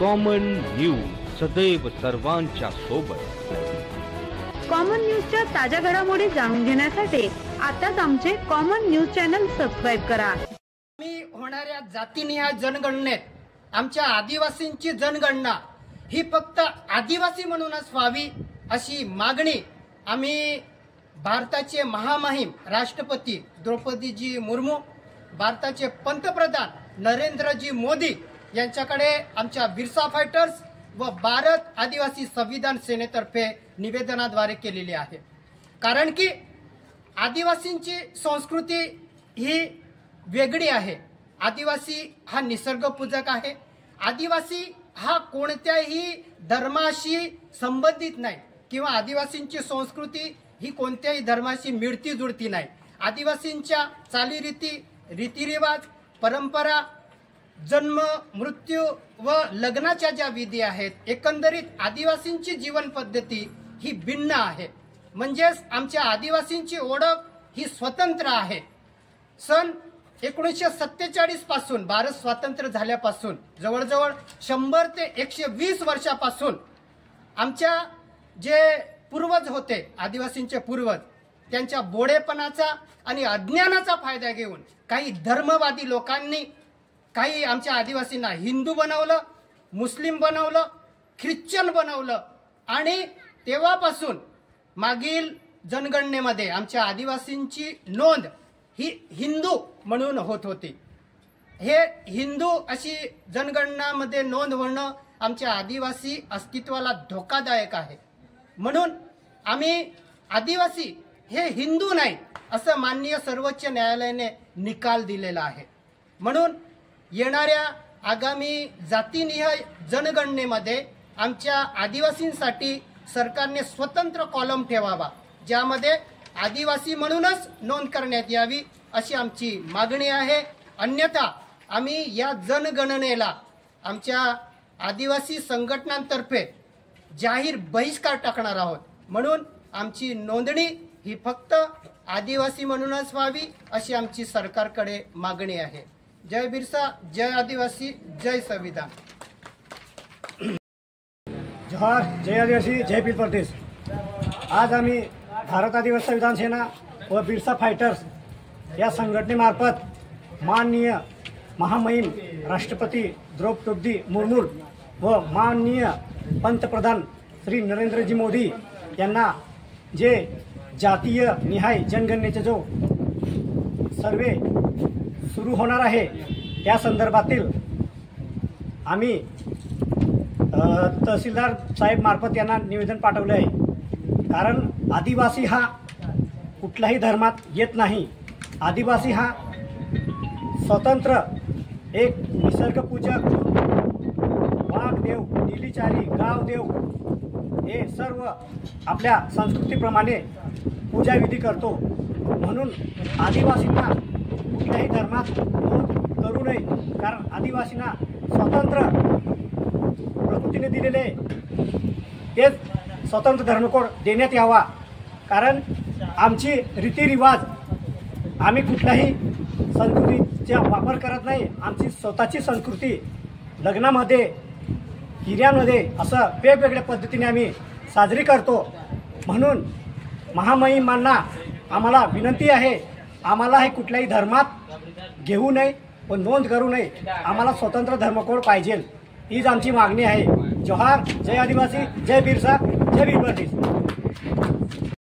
Common news सदैव सर्वांच्या सोबत। कॉमन न्यूजच्या ताज्या घडामोडी जाणून घेण्यासाठी आताच आमचे कॉमन न्यूज चॅनल सबस्क्राइब करा। मी होणाऱ्या जातीनिहाय जनगणनेत आमच्या आदिवासींची जनगणना ही फक्त आदिवासी म्हणूनच व्हावी अशी मागणी आम्ही भारताचे महामहिम राष्ट्रपती द्रौपदीजी मुर्मू, भारताचे पंतप्रधान नरेंद्रजी मोदी यांच्याकडे आमच्या बिरसा फायटर्स व भारत आदिवासी संविधान सेनेतर्फे निवेदनाद्वारे केलेली आहे। कारण की आदिवासींची संस्कृती ही वेगळी आहे। आदिवासी हा निसर्गपूजक आहे। आदिवासी हा कोणत्याही धर्माशी संबंधित नाही किंवा आदिवासींची संस्कृती ही कोणत्याही धर्माशी मिळती जुळती नाही। आदिवासींच्या चालीरीती, रीतिरिवाज, परंपरा, जन्म, मृत्यू व लग्नाच्या ज्या विधी आहेत, एकंदरीत आदिवासींची जीवन पद्धती ही भिन्न आहे। म्हणजेच आमच्या आदिवासींची ओळख ही स्वतंत्र आहे। सन 1947 पासून भारत स्वतंत्र झाल्यापासून जवळजवळ 100 ते 120 वर्षापासून आमच्या जे पूर्वज होते, आदिवासींचे पूर्वज, त्यांच्या बोडेपणाचा आणि अज्ञानाचा फायदा घेऊन काही धर्मवादी लोकांनी काही आमच्या आदिवासींना हिंदू बनवलं, मुस्लिम बनवलं, ख्रिश्चन बनवलं आणि तेव्हापासून मागील जनगणनेमध्ये आमच्या आदिवासींची नोंद ही हिंदू म्हणून होत होती। हे हिंदू अशी जनगणनामध्ये नोंद होणं आमच्या आदिवासी अस्तित्वाला धोकादायक आहे। म्हणून आम्ही आदिवासी हे हिंदू नाही असं माननीय सर्वोच्च न्यायालयाने निकाल दिलेला आहे। म्हणून येणाऱ्या आगामी जातीनिहाय जनगणनेमध्ये आमच्या आदिवासींसाठी सरकारने स्वतंत्र कॉलम ठेवावा, ज्यामध्ये आदिवासी म्हणूनच नोंद करण्यात यावी अशी आमची मागणी आहे। अन्यथा आम्ही या जनगणनेला आमच्या आदिवासी संघटनांतर्फे जाहीर बहिष्कार टाकणार आहोत। म्हणून आमची नोंदणी ही फक्त आदिवासी म्हणूनच व्हावी अशी आमची सरकारकडे मागणी आहे। जय बिरसा, जय आदिवासी, जय संविधान। जोहार, जय आदिवासी, जय पीर परदेश। आज आम्ही भारत आदिवासी संविधान सेना व बिरसा फायटर्स या संघटनेमार्फत माननीय महामहिम राष्ट्रपती द्रौपदी मुर्मू व माननीय पंतप्रधान श्री नरेंद्रजी मोदी यांना जे जातीय निहाय जनगणनेचा जो सर्वे सुरू होणार आहे त्या संदर्भातील आम्ही तहसीलदार साहेब मार्फत यांना निवेदन पाठवले आहे। कारण आदिवासी हा कुठल्याही धर्मात येत नाही। आदिवासी हा स्वतंत्र एक निसर्गपूजक, वाघदेव, निलीचारी, गावदेव हे सर्व आपल्या संस्कृतीप्रमाणे पूजाविधी करतो। म्हणून आदिवासींना कुठल्याही धर्मात नोंद करू नये, कारण आदिवासींना स्वतंत्र प्रकृतीने दिलेले तेच स्वतंत्र धर्मकोड देण्यात यावा। कारण आमची रीतिरिवाज, आम्ही कुठल्याही संस्कृतीचा वापर करत नाही। आमची स्वतःची संस्कृती लग्नामध्ये, हिऱ्यांमध्ये असं वेगवेगळ्या पद्धतीने आम्ही साजरी करतो। म्हणून महामहिमांना आम्हाला विनंती आहे, आम्हाला हे कुठल्याही धर्मात घेऊ नये व नोंद करू नये। आम्हाला स्वतंत्र धर्मकोड पाहिजे, हीच आमची मागणी आहे। जोहार, जय आदिवासी, जय बिरसा, जय वीर परदेश।